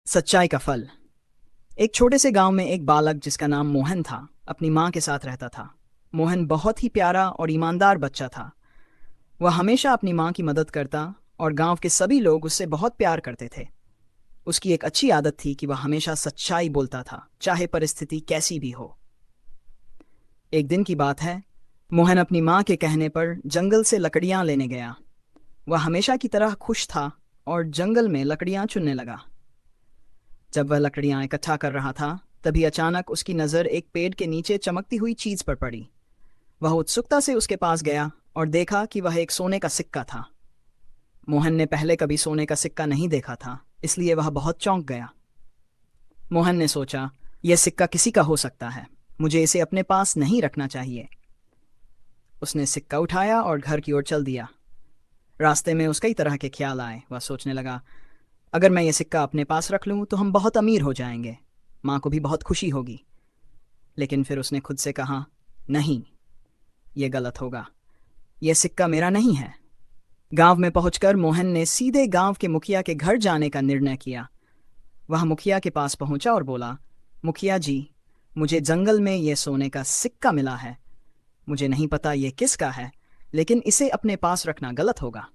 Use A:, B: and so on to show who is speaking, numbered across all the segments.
A: सच्चाई का फल। एक छोटे से गांव में एक बालक जिसका नाम मोहन था अपनी माँ के साथ रहता था। मोहन बहुत ही प्यारा और ईमानदार बच्चा था। वह हमेशा अपनी माँ की मदद करता और गांव के सभी लोग उससे बहुत प्यार करते थे। उसकी एक अच्छी आदत थी कि वह हमेशा सच्चाई बोलता था, चाहे परिस्थिति कैसी भी हो। एक दिन की बात है, मोहन अपनी माँ के कहने पर जंगल से लकड़ियाँ लेने गया। वह हमेशा की तरह खुश था और जंगल में लकड़ियाँ चुनने लगा। जब वह लकड़ियां इकट्ठा कर रहा था, तभी अचानक उसकी नज़र एक पेड़ के नीचे चमकती हुई चीज पर पड़ी। वह उत्सुकता से उसके पास गया और देखा कि वह एक सोने का सिक्का था। मोहन ने पहले कभी सोने का सिक्का नहीं देखा था, इसलिए वह बहुत चौंक गया। मोहन ने सोचा, यह सिक्का किसी का हो सकता है, मुझे इसे अपने पास नहीं रखना चाहिए। उसने सिक्का उठाया और घर की ओर चल दिया। रास्ते में उसके कई तरह के ख्याल आए। वह सोचने लगा, अगर मैं ये सिक्का अपने पास रख लूँ तो हम बहुत अमीर हो जाएंगे, माँ को भी बहुत खुशी होगी। लेकिन फिर उसने खुद से कहा, नहीं, ये गलत होगा, यह सिक्का मेरा नहीं है। गांव में पहुंचकर मोहन ने सीधे गांव के मुखिया के घर जाने का निर्णय किया। वह मुखिया के पास पहुंचा और बोला, मुखिया जी, मुझे जंगल में यह सोने का सिक्का मिला है। मुझे नहीं पता ये किसका है, लेकिन इसे अपने पास रखना गलत होगा।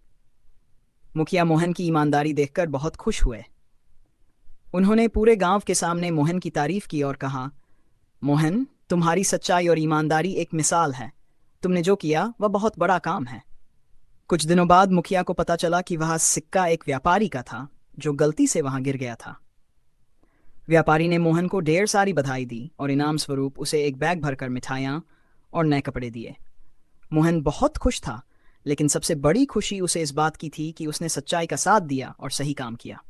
A: मुखिया मोहन की ईमानदारी देखकर बहुत खुश हुए। उन्होंने पूरे गांव के सामने मोहन की तारीफ की और कहा, मोहन, तुम्हारी सच्चाई और ईमानदारी एक मिसाल है। तुमने जो किया वह बहुत बड़ा काम है। कुछ दिनों बाद मुखिया को पता चला कि वह सिक्का एक व्यापारी का था, जो गलती से वहां गिर गया था। व्यापारी ने मोहन को ढेर सारी बधाई दी और इनाम स्वरूप उसे एक बैग भरकर मिठाइयाँ और नए कपड़े दिए। मोहन बहुत खुश था, लेकिन सबसे बड़ी खुशी उसे इस बात की थी कि उसने सच्चाई का साथ दिया और सही काम किया।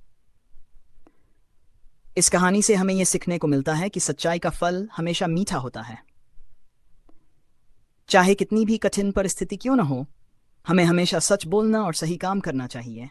A: इस कहानी से हमें यह सीखने को मिलता है कि सच्चाई का फल हमेशा मीठा होता है। चाहे कितनी भी कठिन परिस्थिति क्यों न हो, हमें हमेशा सच बोलना और सही काम करना चाहिए।